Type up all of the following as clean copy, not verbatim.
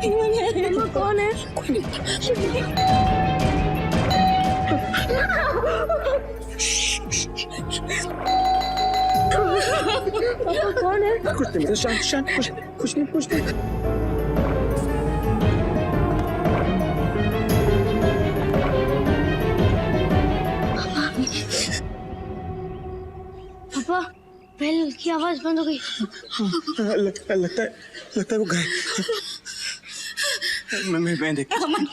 मम्मा कौन है? कौन है? कुछ नहीं, शांत शांत, कुछ नहीं। पापा, बेल की आवाज बंद हो गई। लगता है वो गए। मैं देखता हूँ।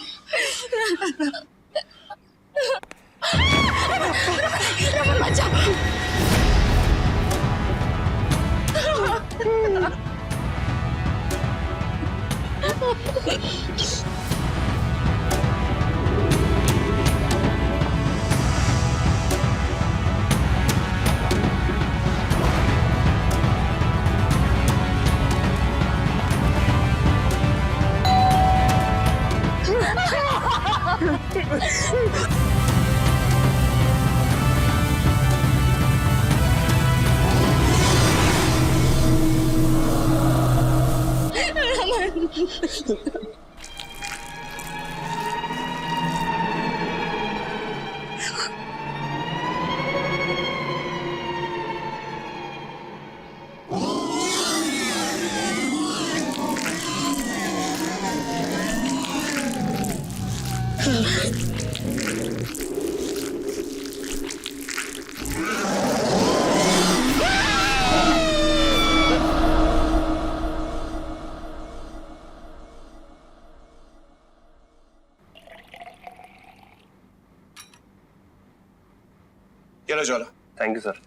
चलो चलो। Thank you sir.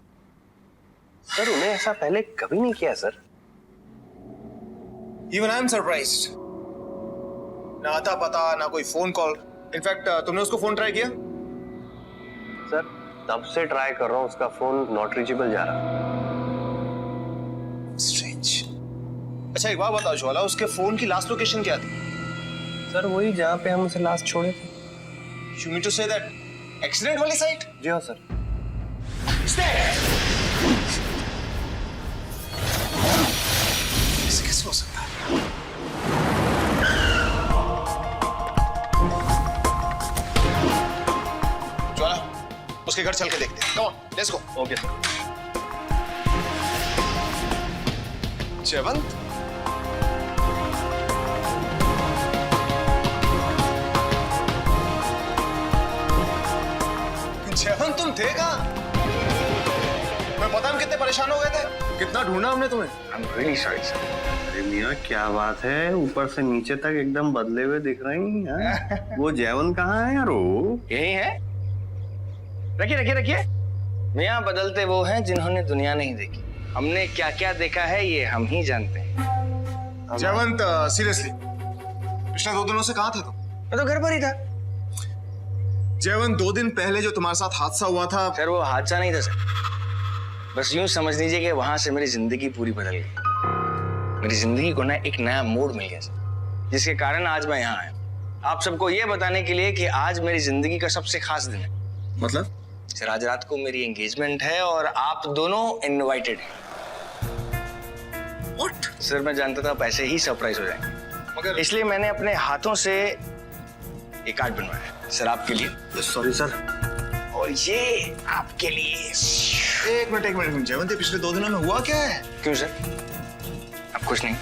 सर उन्हें ऐसा पहले कभी नहीं किया sir. Even I am surprised. ना आता पता ना कोई फोन कॉल। इनफैक्ट तुमने उसको फोन ट्राई किया? सर तब से ट्राई कर रहा हूँ, उसका फोन नॉट रीचेबल जा रहा। स्ट्रेंज। अच्छा एक बात बताओ ज्वाला, उसके फोन की लास्ट लोकेशन क्या थी? सर वही जहाँ पे हम उसे लास्ट छोड़े थे। You mean to say that accident वाली साइट? जी हाँ सर। ऐसे कैसे हो सकता है? ज्वाला, उसके घर चल के देखते हैं। Come on, let's go. Okay sir. Jaywant? Jaywant तुम थे कहाँ? मैं पता हम कितने परेशान हो गए थे, कितना ढूंढा हमने तुम्हें। I'm really sorry sir। अरे मियाँ क्या बात है, ऊपर से नीचे तक एकदम बदले हुए दिख रही हैं। वो जयवंत कहाँ है यार? वो यही है। रखिए। मियाँ बदलते वो हैं जिन्होंने दुनिया नहीं देखी। हमने क्या क्या देखा है ये हम ही जानते हैं। जयवंत सीरियसली पिछले 2 दिनों से कहाँ थे तुम? मैं तो घर पर ही था। जयवंत 2 दिन पहले जो तुम्हारे साथ हादसा हुआ था, सर वो हादसा नहीं था सर, बस यूं समझ लीजिए कि वहां से मेरी जिंदगी पूरी बदल गई। मेरी जिंदगी को ना एक नया मोड़ मिल गया सर, जिसके कारण आज मैं यहाँ आया आप सबको ये बताने के लिए कि आज मेरी जिंदगी का सबसे खास दिन है। मतलब? सर आज रात को मेरी एंगेजमेंट है और आप दोनों इनवाइटेड हैं। What? सर मैं जानता था आप ऐसे ही सरप्राइज हो जाएंगे, मगर इसलिए मैंने अपने हाथों से एक कार्ड बनवाया सर आपके लिए। Sorry sir. और ये आपके लिए। एक मिनट जयवंत, ये पिछले 2 दिनों में हुआ क्या है? क्यों सर, आप खुश नहीं?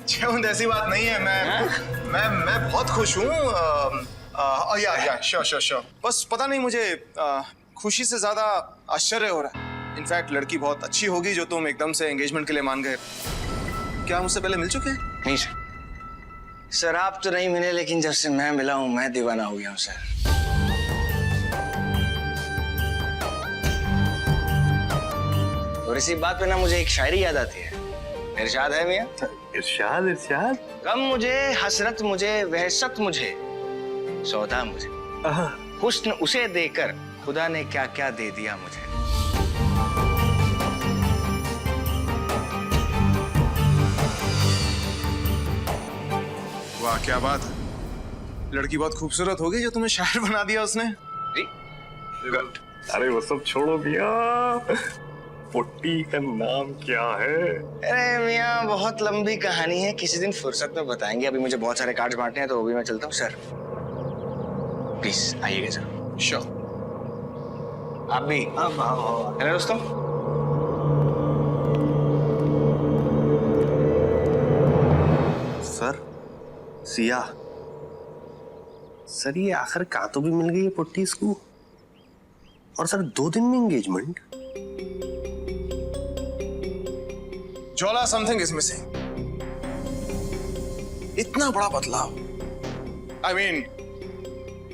जयवंत ऐसी बात नहीं है, मैं बहुत खुश हूँ। या श्योर। बस पता नहीं मुझे खुशी से ज्यादा आश्चर्य हो रहा है। इनफैक्ट लड़की बहुत अच्छी होगी जो तुम एकदम से एंगेजमेंट के लिए मान गए। क्या मुझसे पहले मिल चुके हैं? नहीं सर आप तो नहीं मिले, लेकिन जब से मैं मिला हूं मैं दीवाना हो गया हूं सर। और इसी बात पे ना मुझे एक शायरी याद आती है। इरशाद है मियां? इरशाद। गम मुझे, हसरत मुझे, वहशत मुझे, सौदा मुझे, हुस्न उसे देकर खुदा ने क्या क्या दे दिया मुझे। वाह क्या बात है, लड़की बहुत खूबसूरत होगी जो तुम्हें शायर बना दिया उसने। जी? अरे वो सब छोड़ो भैया, पुट्टी का नाम क्या है? अरे मियाँ बहुत लंबी कहानी है, किसी दिन फुर्सत में बताएंगे। अभी मुझे बहुत सारे कार्ड्स बांटने हैं तो अभी मैं चलता हूँ। सर प्लीज आइएगा सर। श्योर। आप भी। हेलो दोस्तों। सर सिया सर, ये आखिर कहाँ तो भी मिल गई है पुट्टी इसको। और सर 2 दिन में engagement. Jwala, something is missing. इतना बड़ा बदलाव, आई मीन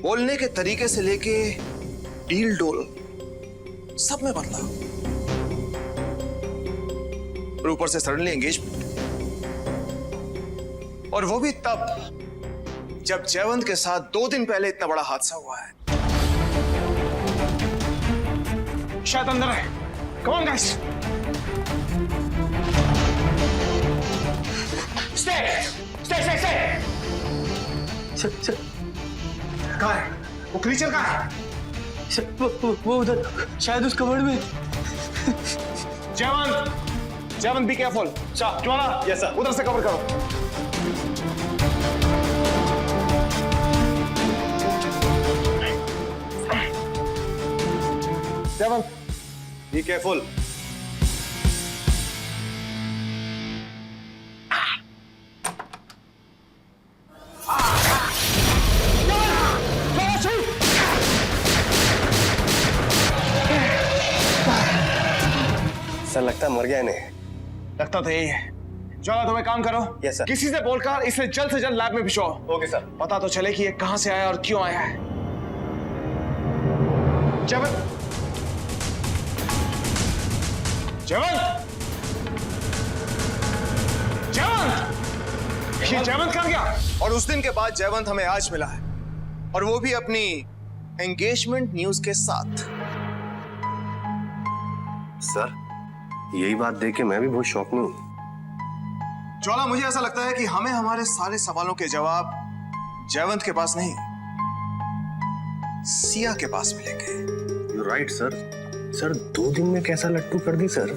बोलने के तरीके से लेके डील डोल सब में बदलाव, और ऊपर से सडनली एंगेजमेंट, और वो भी तब जब जयवंत के साथ 2 दिन पहले इतना बड़ा हादसा हुआ है। शायद अंदर है। Come on guys, stay. कहाँ है वो क्रीचर? कहाँ है? वो उधर शायद उस कबर्ड में। Jaywant be careful. Jwala, yes sir, उधर से कवर करो। जयवंत बी केयरफुल। सर लगता है मर गया इन्हें। लगता तो यही है। ज्वाला, तुम एक काम करो। Yes sir. किसी से बोलकर इसे जल्द से जल्द लैब में भिजवाओ। Okay sir. पता तो चले कि ये कहां से आया और क्यों आया है। जयवंत, जयवंत, जयवंत, ये जयवंत कहां गया? और उस दिन के बाद जयवंत हमें आज मिला है, और वो भी अपनी एंगेजमेंट न्यूज के साथ। सर यही बात देख के मैं भी बहुत शौक में हूँ। ज्वाला, मुझे ऐसा लगता है कि हमें हमारे सारे सवालों के जवाब जयवंत के पास नहीं, सिया के पास मिलेंगे। You right sir. सर 2 दिन में कैसा लट्टू कर दी सर।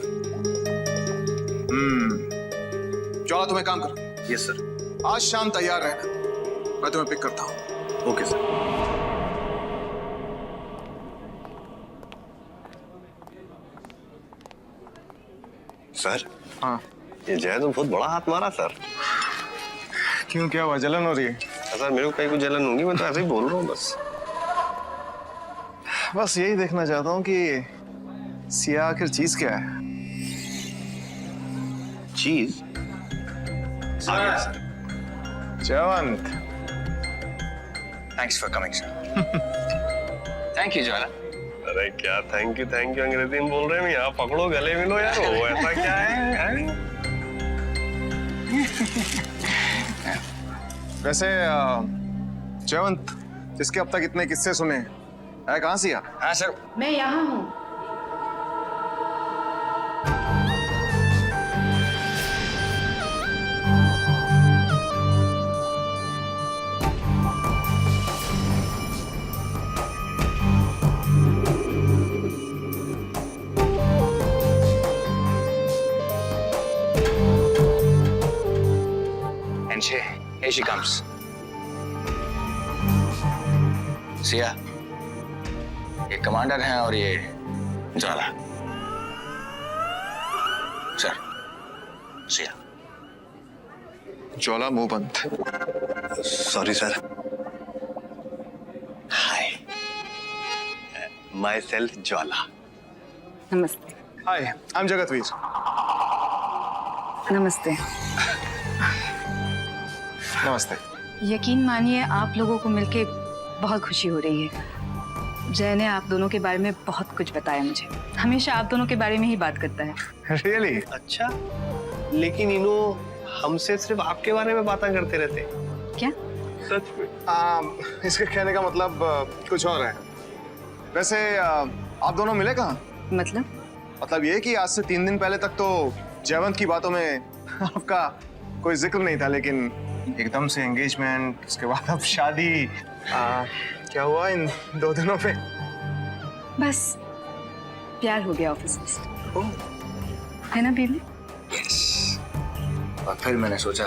ज्वाला, तुम एक काम करो। Yes sir. आज शाम तैयार रहना, मैं तुम्हें पिक करता हूँ। Okay sir. सर हाँ, ये जय तो बहुत बड़ा हाथ मारा सर। क्यों, क्या हुआ? जलन हो रही है? सर मेरे को कहीं कुछ जलन होगी, मैं तो ऐसे ही बोल रहा हूँ बस। बस यही देखना चाहता हूँ कि सिया आखिर चीज क्या है। चीज आ गया sir. Jaywant, thanks for coming sir. Thank you Jwala. अरे क्या थैंक यू अंग्रेजी में बोल रहे हैं। यहाँ पकड़ो, गले मिलो यार। वो ऐसा क्या है? वैसे जयवंत, जिसके अब तक इतने किस्से सुने है कहाँ सिया? हाँ सर। मैं यहाँ हूँ। And here she comes. Siya, ये कमांडर हैं और ये ज्वाला। सर, सिया। ज्वाला, मुंह बंद। Sorry sir. Hi. My self Jwala. नमस्ते। Hi, I am Jagatveer. नमस्ते। नमस्ते। यकीन मानिए आप लोगों को मिलके बहुत खुशी हो रही है। जय ने आप दोनों के बारे में बहुत कुछ बताया मुझे। हमेशा आप दोनों के बारे में ही बात करता है। रियली? अच्छा, लेकिन इन्हों हमसे सिर्फ आपके बारे में बातें करते रहते। क्या? सच में? इसके कहने का मतलब कुछ और है। वैसे आप दोनों मिले कहाँ? मतलब ये कि आज से 3 दिन पहले तक तो जयवंत की बातों में आपका कोई जिक्र नहीं था, लेकिन एकदम से एंगेजमेंट, उसके बाद अब शादी। क्या हुआ इन 2 दिनों पे? बस प्यार हो गया ऑफिस में। है ना बेबी? यस। और फिर मैंने सोचा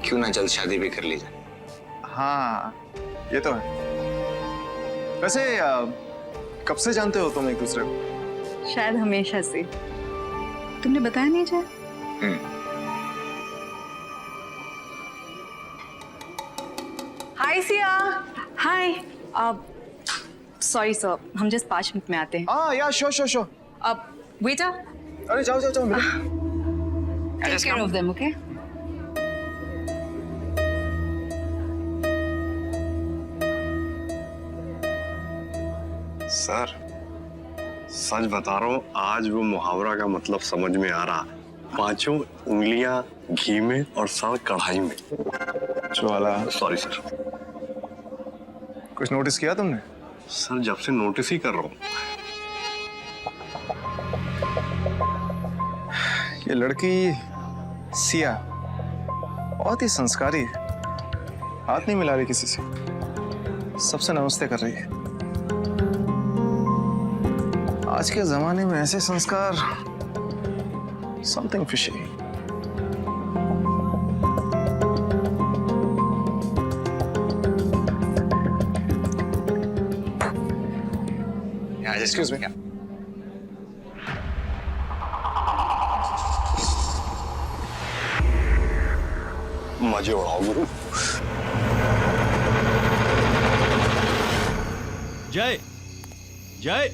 क्यों ना जल्द शादी भी कर ली जाए। हाँ, ये तो है। वैसे कब से जानते हो तुम एक दूसरे को? शायद हमेशा से। तुमने बताया नहीं जय? हाय सिया। हाय। सॉरी सर, हम जस्ट 5 मिनट में आते हैं। हाँ यार, श्योर। अब बेटा, अरे जाओ मिलो। Take care of them, okay? Sir सच बता रहा हूँ, आज वो मुहावरा का मतलब समझ में आ रहा। 5 उंगलियां घी में और सर कढ़ाई में। ज्वाला, सॉरी सर। कुछ नोटिस किया तुमने? सर जब से नोटिस ही कर रहा हूँ। ये लड़की सिया बहुत ही संस्कारी है। हाथ नहीं मिला रही किसी से, सबसे नमस्ते कर रही है। आज के जमाने में ऐसे संस्कार, समथिंग फिशी। Excuse me. मजे उड़ाओ गुरु। जय जय,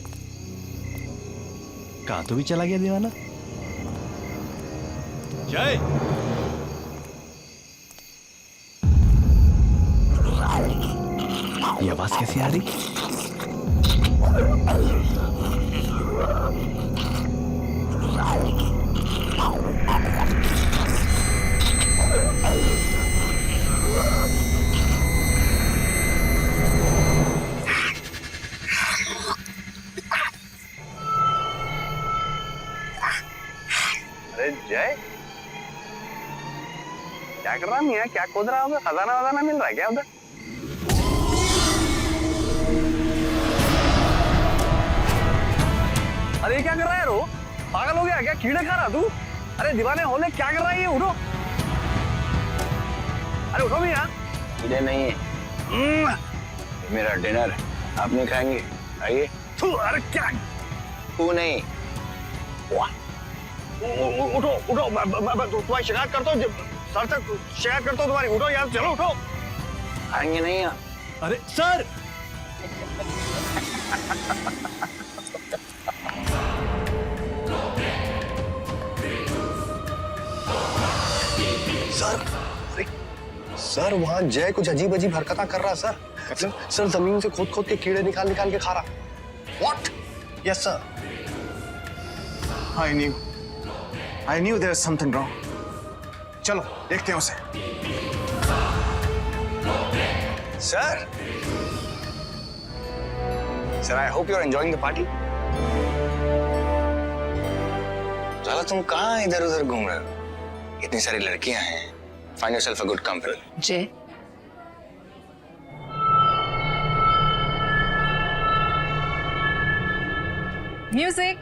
कहाँ तो भी चला गया दीवाना? जय, ये आवाज कैसी आ रही? अरे जय, क्या कर रहा मियां? क्या खोद रहा है? खजाना वजाना मिल रहा है क्या उधर? अरे ये क्या कर रहा है रो? पागल हो गया क्या? कीड़े खा रहा तू? अरे दीवाने होले, क्या कर रहा है ये? उठो, अरे उठो मियां। कीड़े नहीं है, मेरा डिनर आप नहीं खाएंगे? आइए। अरे क्या? तू नहीं। उठो उठो, तुम्हारी शिकायत करता हूँ, सर तक शिकायत करता हूँ तुम्हारी। उठो यार, चलो उठो। खाएंगे नहीं आप? अरे सर, सर, अरे सर वहां जय कुछ अजीब अजीब हरकतें कर रहा है सर। सर जमीन से खोद खोद के कीड़े निकाल निकाल के खा रहा। What? Yes sir. I knew there was something wrong. चलो देखते हैं उसे। Sir, I hope you're enjoying the party. ज्वाला, तुम कहाँ इधर उधर घूम रहे हो? इतनी सारी लड़कियां हैं। Find yourself a good company. जय, म्यूजिक।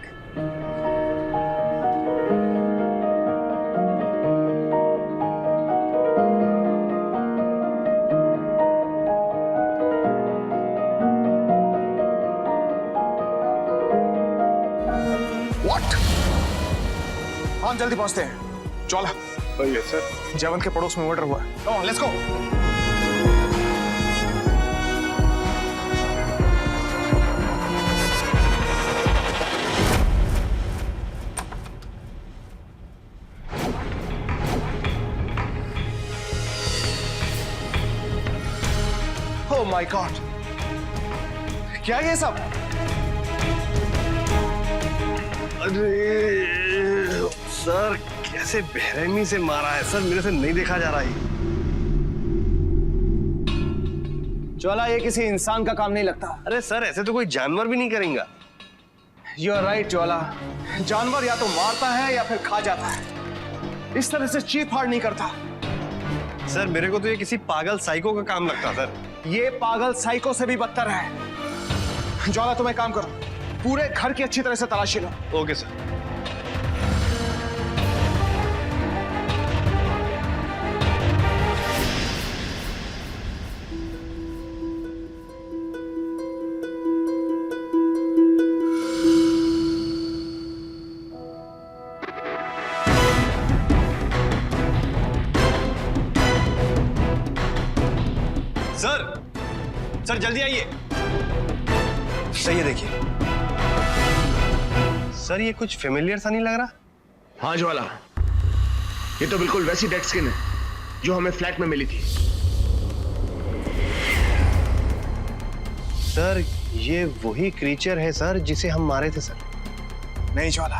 What? हाँ जल्दी पहुंचते हैं। ज्वाला, Yes sir. जयवंत के पड़ोस में मर्डर हुआ है। Come on, let's go. Oh my God! क्या ये सब? अरे सर, कैसे बेरहमी से मारा है सर, मेरे से नहीं देखा जा रहा है। ज्वाला, ये किसी इंसान का काम नहीं लगता। अरे सर, ऐसे तो कोई जानवर भी नहीं करेगा। यू आर राइट ज्वाला, जानवर या तो मारता है या फिर खा जाता है, इस तरह से चीर फाड़ नहीं करता। सर मेरे को तो ये किसी पागल साइको का काम लगता सर। ये पागल साइको से भी बदतर है। ज्वाला, तुम एक काम करो, पूरे घर की अच्छी तरह से तलाशी लो। Okay sir. सर जल्दी आइए। सही है, देखिए सर, ये कुछ फेमिलियर सा नहीं लग रहा? हाँ ज्वाला, ये तो बिल्कुल वैसी डेड स्किन है जो हमें फ्लैट में मिली थी। सर ये वही क्रीचर है सर जिसे हम मारे थे सर। नहीं ज्वाला,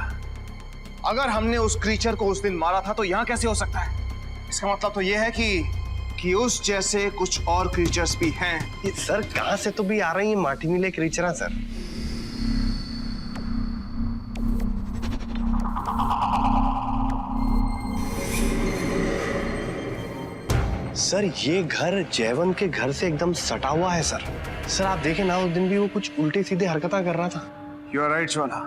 अगर हमने उस क्रीचर को उस दिन मारा था तो यहाँ कैसे हो सकता है? इसका मतलब तो ये है कि उस जैसे कुछ और क्रीचर्स भी हैं। ये सर कहाँ से तो भी आ रही है मार्टिनिले क्रीचर सर। सर ये घर जयवंत के घर से एकदम सटा हुआ है सर। सर आप देखें ना, उस दिन भी वो कुछ उल्टे सीधे हरकतें कर रहा था। यू आर राइट ज्वाला,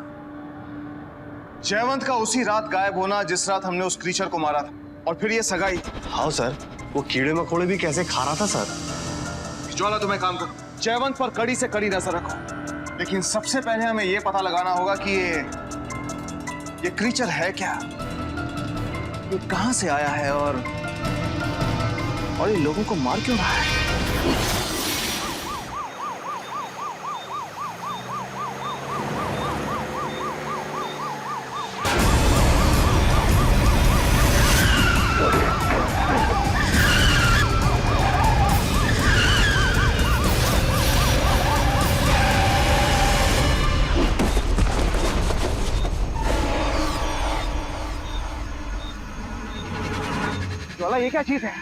जयवंत का उसी रात गायब होना जिस रात हमने उस क्रीचर को मारा था, और फिर ये सगाई। हाँ सर, वो कीड़े मकोड़े भी कैसे खा रहा था सर। ज्वाला तुम एक काम करो, जयवंत पर कड़ी से कड़ी नजर रखो, लेकिन सबसे पहले हमें ये पता लगाना होगा कि ये क्रीचर है क्या, ये कहां से आया है और ये लोगों को मार क्यों रहा है? ज्वाला ये क्या चीज है?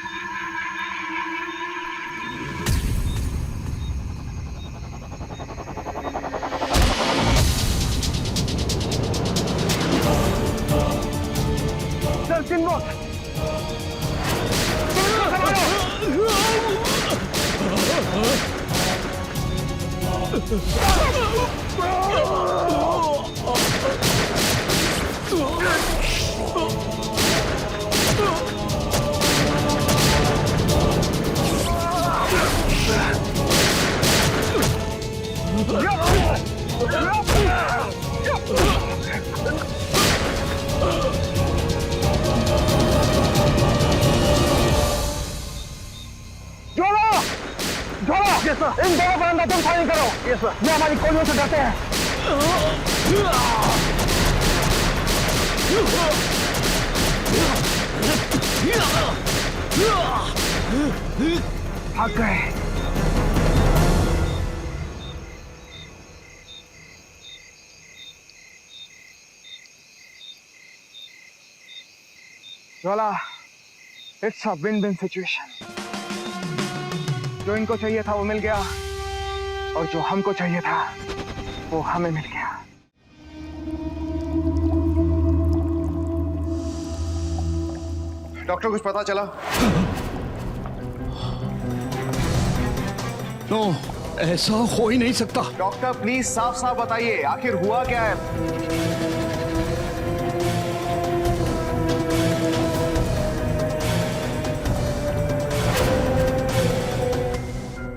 इन दोनों पर अंधाधुंध फायरिंग करो। Yes sir. ये हमारी गोलियों से डरते हैं। भाग गए। ज्वाला, इट्स अ विन-विन सिचुएशन। जो इनको चाहिए था वो मिल गया, और जो हमको चाहिए था वो हमें मिल गया। डॉक्टर कुछ पता चला? नो, ऐसा हो ही नहीं सकता। डॉक्टर प्लीज साफ साफ बताइए, आखिर हुआ क्या है?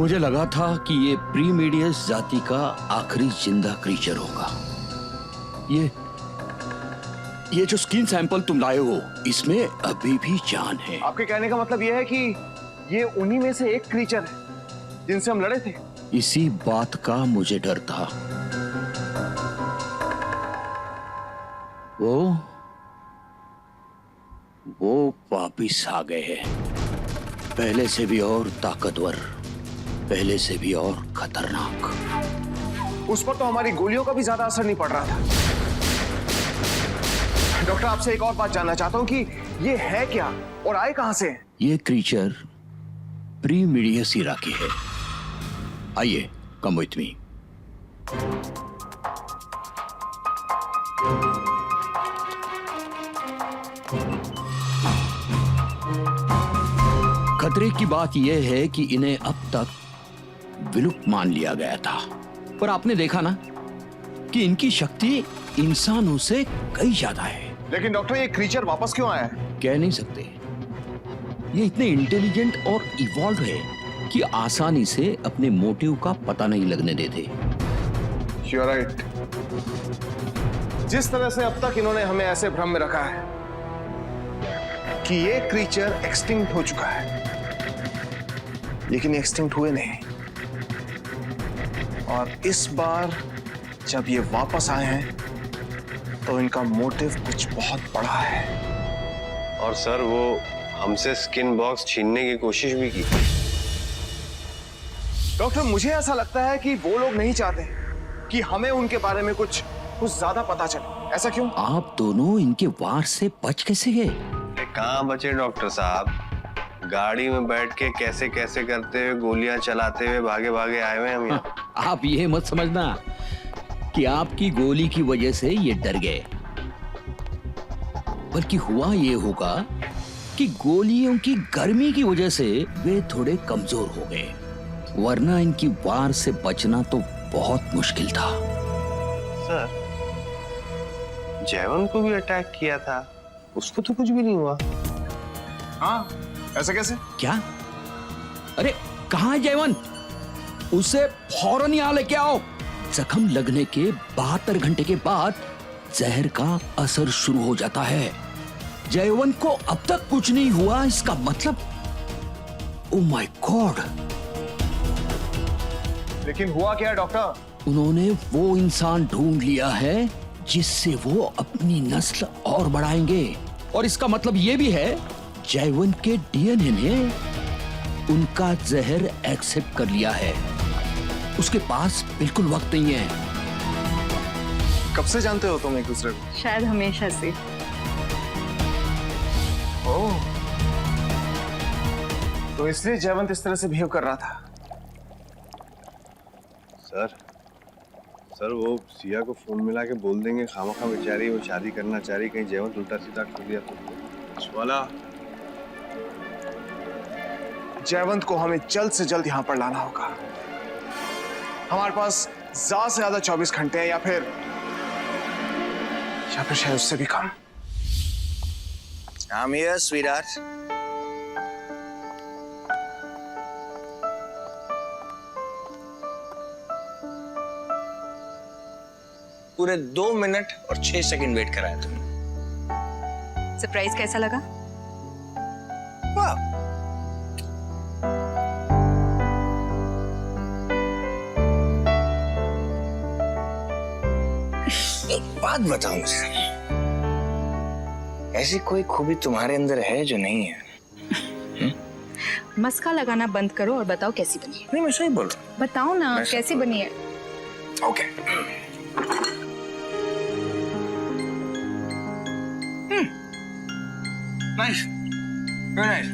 मुझे लगा था कि ये प्रीमीडियस जाति का आखिरी जिंदा क्रीचर होगा। ये जो स्किन सैंपल तुम लाए हो, इसमें अभी भी जान है। आपके कहने का मतलब यह है कि ये उन्हीं में से एक क्रीचर है जिनसे हम लड़े थे? इसी बात का मुझे डर था। वो वापिस आ गए हैं, पहले से भी और ताकतवर, पहले से भी और खतरनाक। उस पर तो हमारी गोलियों का भी ज्यादा असर नहीं पड़ रहा था। डॉक्टर आपसे एक और बात जानना चाहता हूँ कि ये है क्या और आए कहां से? ये क्रीचर प्रीमीडियस इरा के है। आइए, कम विथ मी। खतरे की बात यह है कि इन्हें अब तक विलुप्त मान लिया गया था, पर आपने देखा ना कि इनकी शक्ति इंसानों से कई ज्यादा है। लेकिन डॉक्टर ये क्रीचर वापस क्यों आया है? कह नहीं सकते। ये इतने इंटेलिजेंट और इवॉल्व है कि आसानी से अपने मोटिव का पता नहीं लगने देते। You're right. जिस तरह से अब तक इन्होंने हमें ऐसे भ्रम में रखा है कि ये क्रीचर एक्सटिंक्ट हो चुका है, लेकिन एक्सटिंक्ट हुए नहीं। और इस बार जब ये वापस आए हैं तो इनका मोटिव कुछ बहुत बड़ा है। और सर वो हमसे स्किन बॉक्स छीनने की कोशिश भी की। डॉक्टर, मुझे ऐसा लगता है कि वो लोग नहीं चाहते कि हमें उनके बारे में कुछ ज्यादा पता चले। ऐसा क्यों? आप दोनों इनके वार से बच कैसे गए? कहाँ बचे डॉक्टर साहब, गाड़ी में बैठ के कैसे कैसे करते हुए गोलियां चलाते हुए भागे भागे आए हुए हम यहाँ। आप ये मत समझना कि आपकी गोली की वजह से ये डर गए, बल्कि हुआ ये होगा कि गोलियों की गर्मी की वजह से वे थोड़े कमजोर हो गए, वरना इनकी वार से बचना तो बहुत मुश्किल था। सर, जयवंत को भी अटैक किया था, उसको तो कुछ भी नहीं हुआ। हाँ, ऐसा कैसे? क्या? अरे कहाँ है जयवंत? उसे फौरन यहाँ लेके आओ। जख्म लगने के 72 घंटे के बाद जहर का असर शुरू हो जाता है। जयवंत को अब तक कुछ नहीं हुआ, इसका मतलब ओह माय गॉड। लेकिन हुआ क्या डॉक्टर? उन्होंने वो इंसान ढूंढ लिया है जिससे वो अपनी नस्ल और बढ़ाएंगे, और इसका मतलब ये भी है जयवंत के डीएनए ने उनका जहर एक्सेप्ट कर लिया है। उसके पास बिल्कुल वक्त नहीं है। कब से जानते हो तुम एक दूसरे को? शायद हमेशा से। ओह, तो इसलिए जयवंत इस तरह से बिहेव कर रहा था। सर वो सिया को फोन मिला के बोल देंगे खामखा बेचारी वो शादी करना चाह रही, कहीं जयवंत उल्टा सीधा कर दिया तो। वाला जयवंत को हमें जल्द से जल्द यहां पर लाना होगा। हमारे पास ज्यादा से ज्यादा 24 घंटे हैं, या फिर शायद उससे भी कम। I'm here, sweetheart. पूरे 2 मिनट और 6 सेकंड वेट कराया तुमने। सरप्राइज कैसा लगा? वाह, एक बात बताओ मुझे, ऐसी कोई खूबी तुम्हारे अंदर है जो नहीं है? मस्का लगाना बंद करो और बताओ कैसी बनी है। नहीं, मैं सही बोल रहा हूँ। बताओ ना कैसी बनी है। ओके। Nice, very nice.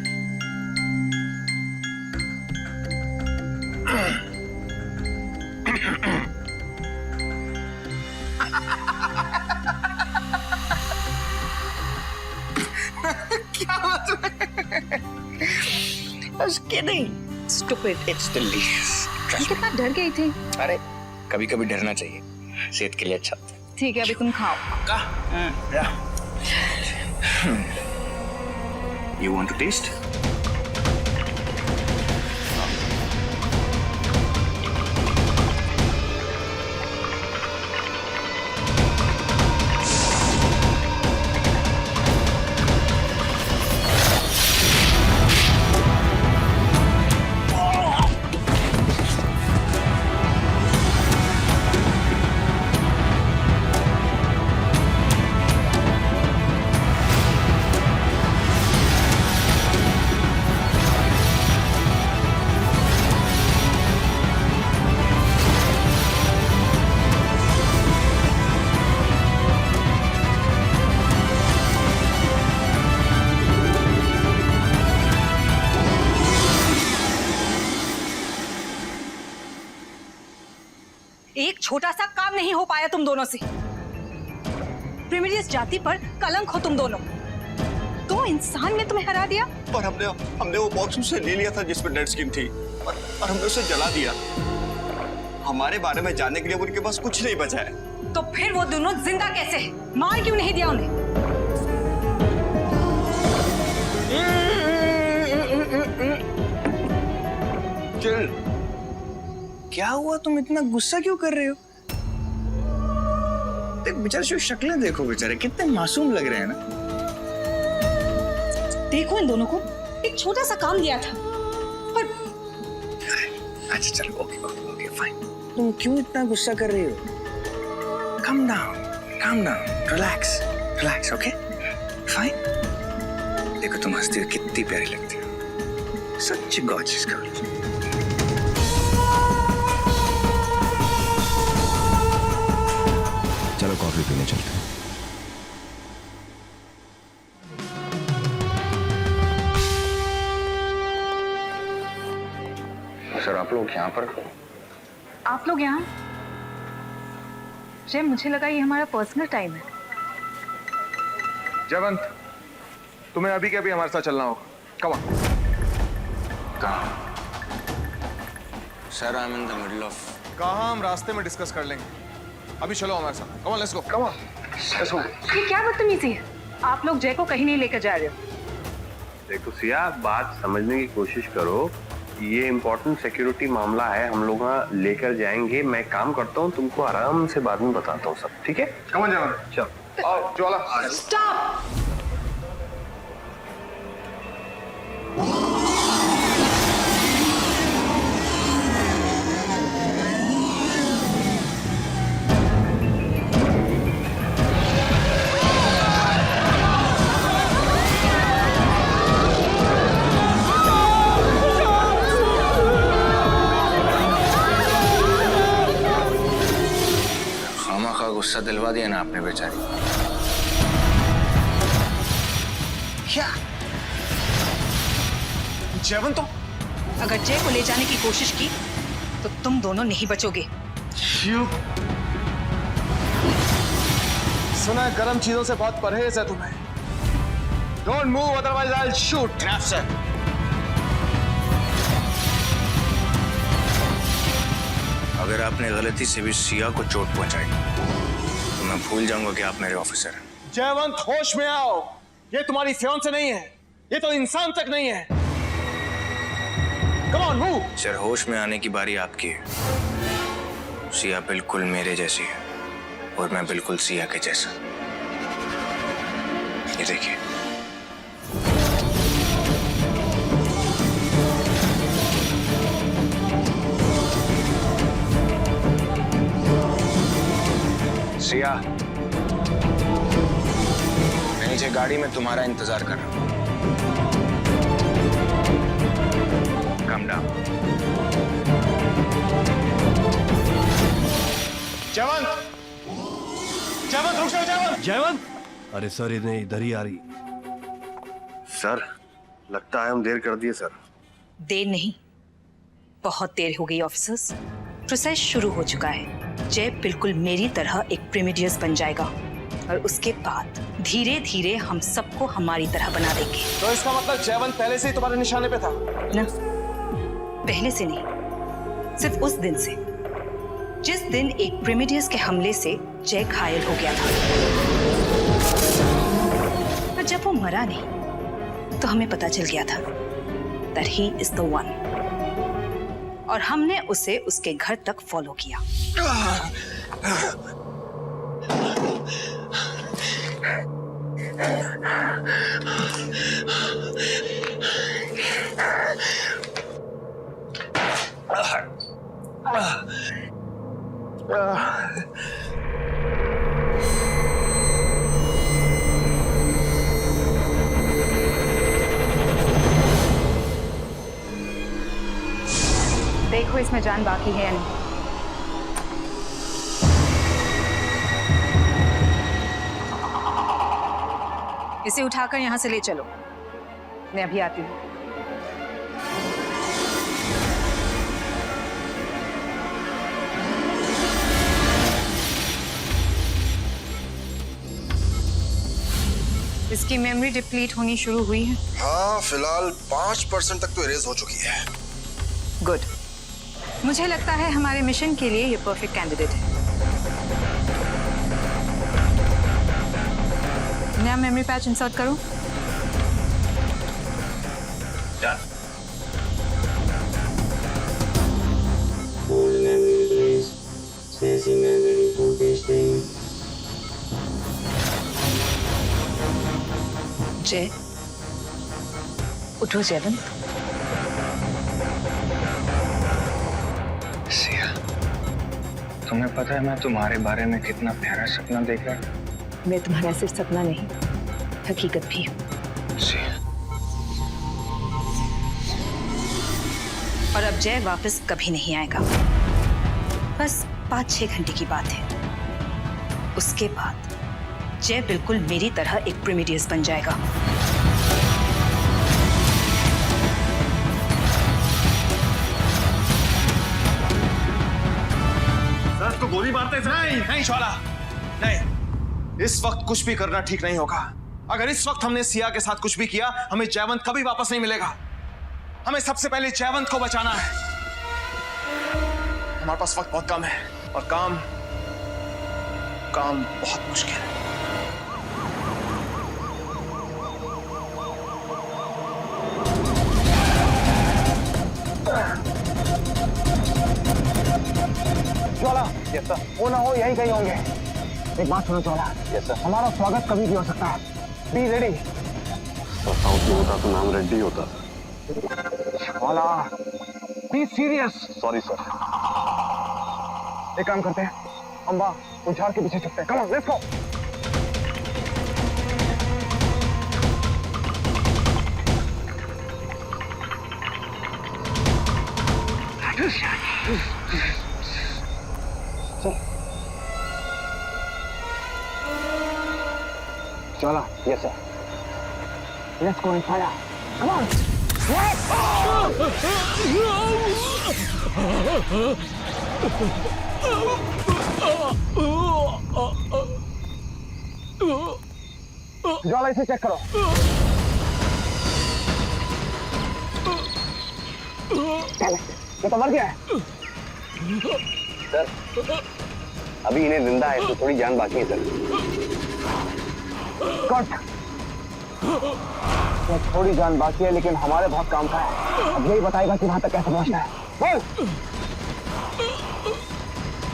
क्या बात है? I was kidding. Stupid. It's delicious. कितना डर गई थी। अरे कभी कभी डरना चाहिए, सेहत के लिए अच्छा होता है। ठीक है, अभी तुम खाओ। You want to taste? एक छोटा सा काम नहीं हो पाया तुम दोनों से। प्रीमियस जाति पर कलंक हो तुम दोनों। तो इंसान ने तुम्हें हरा दिया। पर हमने वो बॉक्स उससे ले लिया था जिसमें डेड स्किन थी, और हमने उसे जला दिया। हमारे बारे में जानने के लिए उनके पास कुछ नहीं बचा है। तो फिर वो दोनों जिंदा कैसे? मार क्यों नहीं दिया उन्हें? चल, क्या हुआ? तुम इतना गुस्सा क्यों कर रहे हो? देख बेचारे, जो शक्लें देखो, बेचारे कितने मासूम लग रहे हैं ना। देखो इन दोनों को, एक छोटा सा काम दिया था, पर अच्छा चलो ओके ओके ओके फाइन। तुम क्यों इतना गुस्सा कर रही हो? Calm down, relax, okay? Fine. देखो तुम हंसती हो कितनी प्यारी लगती हो, सच गॉर्जियस गर्ल। चलो कॉफी पीने चलते हैं। सर आप लोग यहाँ पर? आप लोग यहाँ? जय, मुझे लगा ये हमारा पर्सनल टाइम है। जयवंत, तुम्हें अभी के अभी हमारे साथ चलना होगा। Come on. कहाँ? Sir I am in the middle of. कहाँ हम रास्ते में डिस्कस कर लेंगे, अभी चलो हमारे साथ। Come on, let's go. Come on, let's go. ये क्या बदतमीजी है? आप लोग जय को कहीं नहीं लेकर जा रहे हो। देखो सिया, बात समझने की कोशिश करो। ये इम्पोर्टेंट सिक्योरिटी मामला है, हम लोग वहाँ लेकर जाएंगे। मैं काम करता हूँ, तुमको आराम से बाद में बताता हूँ सब, ठीक है? कम ऑन जयवंत, चल। आओ ज्वाला। स्टॉप! खामखा गुस्सा दिलवा दिया ना आपने बेचारी। क्या जयवंत, तुम अगर जय को ले जाने की कोशिश की तो तुम दोनों नहीं बचोगे। सुना है गर्म चीजों से बहुत परहेज है तुम्हें। Don't move otherwise I will shoot. Sir अगर आपने गलती से भी सिया को चोट पहुंचाई तो मैं भूल जाऊंगा कि आप मेरे ऑफिसर हैं। जयवंत, होश में आओ। ये तुम्हारी फियांसे नहीं है, ये तो इंसान तक नहीं है। Come on, move. सर होश में आने की बारी आपकी है। सिया बिल्कुल मेरे जैसी है और मैं बिल्कुल सिया के जैसा। ये देखिए। सिया, मैं नीचे गाड़ी में तुम्हारा इंतजार कर रहा हूं। Come down. जयवंत, जयवंत रुक जाओ। जयवंत, जयवंत, अरे सर, इन्हें इधर ही आ रही। सर लगता है हम देर कर दिए सर। देर नहीं, बहुत देर हो गई ऑफिसर्स। प्रोसेस शुरू हो चुका है। जय बिल्कुल मेरी तरह एक प्रीमिडियस बन जाएगा और उसके बाद धीरे धीरे हम सबको हमारी तरह बना देंगे। तो इसका मतलब जयवंत पहले से ही तुम्हारे निशाने पे था? ना, पहले से नहीं, सिर्फ उस दिन से, जिस दिन एक प्रीमिडियस के हमले से जय घायल हो गया था। पर जब वो मरा नहीं तो हमें पता चल गया था that he is the one, और हमने उसे उसके घर तक फॉलो किया। देखो इसमें जान बाकी है या नहीं। इसे उठाकर यहां से ले चलो, मैं अभी आती हूँ। इसकी मेमोरी डिप्लीट होनी शुरू हुई है। हाँ, फिलहाल 5% तक तो इरेज हो चुकी है। गुड, मुझे लगता है हमारे मिशन के लिए ये परफेक्ट कैंडिडेट है। नया मेमोरी पैच इंसर्ट करो। डन। जय, उठो जयवंत। तुम्हें पता है मैं तुम्हारे बारे में कितना प्यारा सपना देख रहा हूँ? मैं तुम्हारा सिर्फ सपना नहीं, हकीकत भी हूँ। और अब जय वापस कभी नहीं आएगा। बस 5-6 घंटे की बात है। उसके बाद जय बिल्कुल मेरी तरह एक प्रिमिडियस बन जाएगा। सर तो गोली मारते थे। नहीं ज्वाला, नहीं, इस वक्त कुछ भी करना ठीक नहीं होगा। अगर इस वक्त हमने सिया के साथ कुछ भी किया, हमें जयवंत कभी वापस नहीं मिलेगा। हमें सबसे पहले जयवंत को बचाना है। हमारे पास वक्त बहुत कम है और काम बहुत मुश्किल है। ज्वाला, yes sir. वो ना हो यही कहीं होंगे। एक बात सुनो ज्वाला, yes sir. हमारा स्वागत कभी भी हो सकता है। Be ready. साउथ में होता तो नाम रेड्डी होता। ज्वाला, बी सीरियस। Sorry sir. एक काम करते हैं, अम्बा उस झाड़ के पीछे छुपते हैं। Come on, let's go. Chola, yes sir. Let's go and fire. Come on. ज्वाला इसे चेक करो। ये तो मर गया है। सर अभी इन्हें जिंदा है तो थोड़ी जान बाकी है सर। कट। ये थोड़ी जान बाकी है लेकिन हमारे बहुत काम का है। अब यही बताएगा कि वहां तक कैसे पहुंचना है। बोल।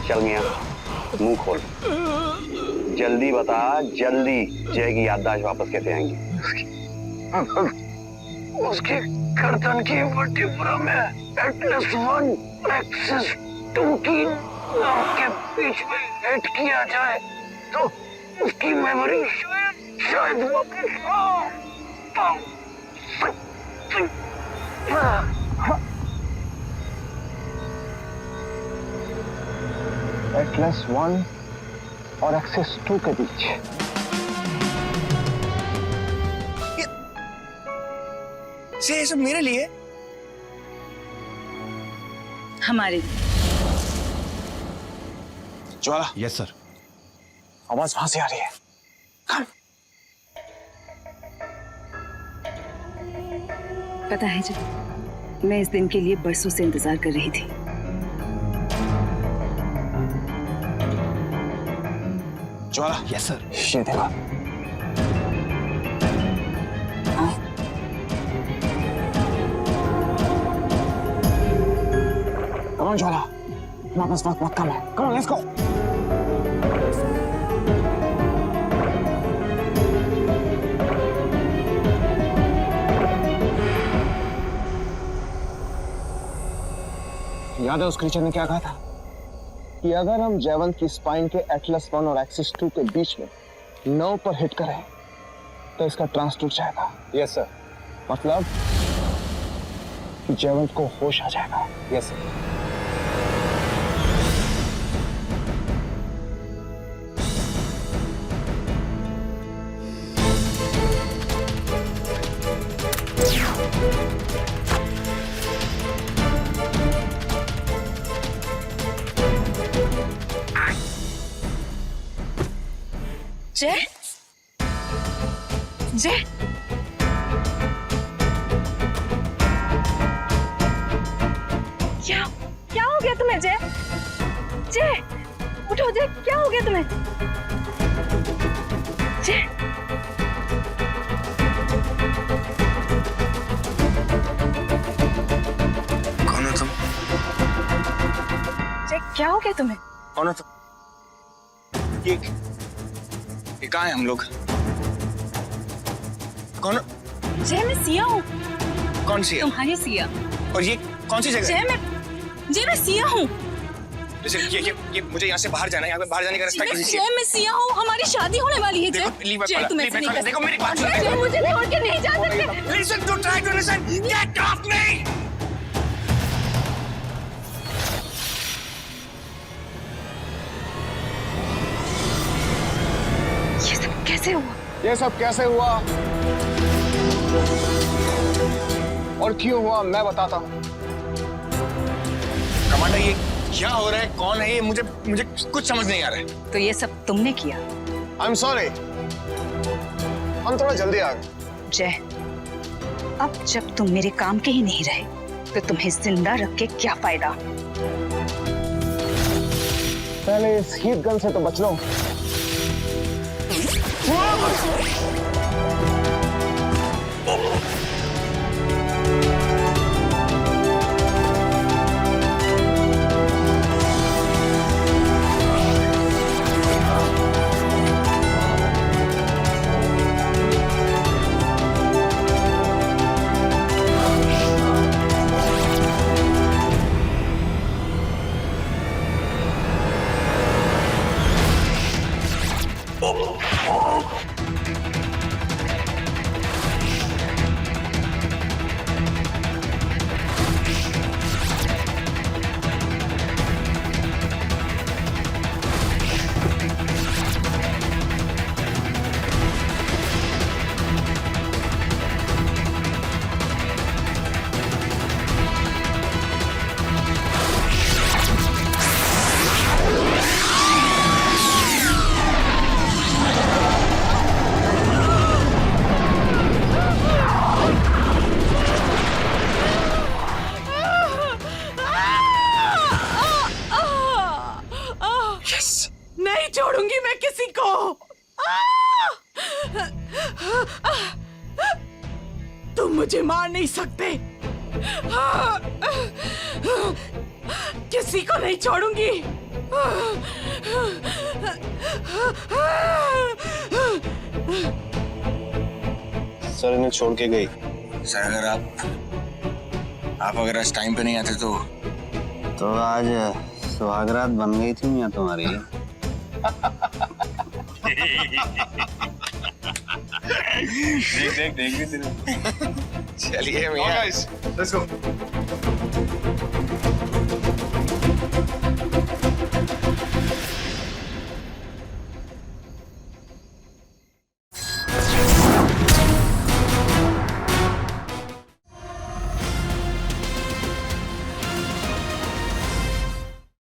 चल मियां, मुंह खोल, जल्दी बता, जल्दी जय की याददाश्त वापस कैसे आएंगी? उसकी गर्दन की वर्टिब्रा में एटलस 1 एक्सिस 2 की नाक के बीच में हिट किया जाए तो उसकी मेमोरी शायद वापस आ सकती है। एटलस 1 और एक्सिस 2 के बीच। ये सब मेरे लिए? हमारे लिए। ज्वाला, यस सर। आवाज वहां से आ रही है। पता है जब मैं इस दिन के लिए बरसों से इंतजार कर रही थी। ज्वाला, यस सर। ये देखो। Come on, ज्वाला, हमारे पास वक्त बहुत कम है। Come on, let's go. याद है उस क्रीचर ने क्या कहा था कि अगर हम जयवंत की स्पाइन के एटलस 1 और एक्सिस 2 के बीच में 9 पर हिट करें तो इसका ट्रांस टूट जाएगा। Yes sir. मतलब कि जयवंत को होश आ जाएगा। Yes sir. जय, जय, क्या हो गया तुम्हें जय? जय, उठो जय, क्या हो गया तुम्हें? जय, कौन हो तुम? जय, क्या हो गया तुम्हें? कौन हो तुम? ये कहाँ है हम लोग? कौन? जय, मैं सिया हूँ। कौन सी है? तुम्हारी सिया। और ये कौन सी जगह? जय, मैं सिया हूँ। Listen, ये मुझे यहाँ से बाहर जाना है। यहाँ पे बाहर जाने का रास्ता कीजिए। जय मैं सिया हूँ, हमारी शादी होने वाली है। देखो, leave जय it, तुम leave ऐसे it, नहीं कर देखो मेरी बात सुनो। सकते। जय मुझे छोड़ के नहीं जा सकते। Listen to try to listen. Get off me. ये सब कैसे हुआ? ये सब कैसे हुआ और क्यों हुआ मैं बताता हूँ। कमांडर, ये क्या हो रहा है? कौन है ये? मुझे कुछ समझ नहीं आ रहा है। तो ये सब तुमने किया? आई एम सॉरी, हम थोड़ा जल्दी आ गए। जय, अब जब तुम मेरे काम के ही नहीं रहे तो तुम्हें जिंदा रख के क्या फायदा? पहले इस हीट गन से तो बच लो। नहीं छोड़ूंगी मैं किसी को। तुम मुझे मार नहीं सकते। किसी को नहीं छोड़ूंगी। सर इन्हें छोड़ के गई। सर, अगर आप अगर आज टाइम पे नहीं आते तो आज सुहागरात बन गई थी मियां तुम्हारी। देख भी तेरे। चलिए मियां। Let's go.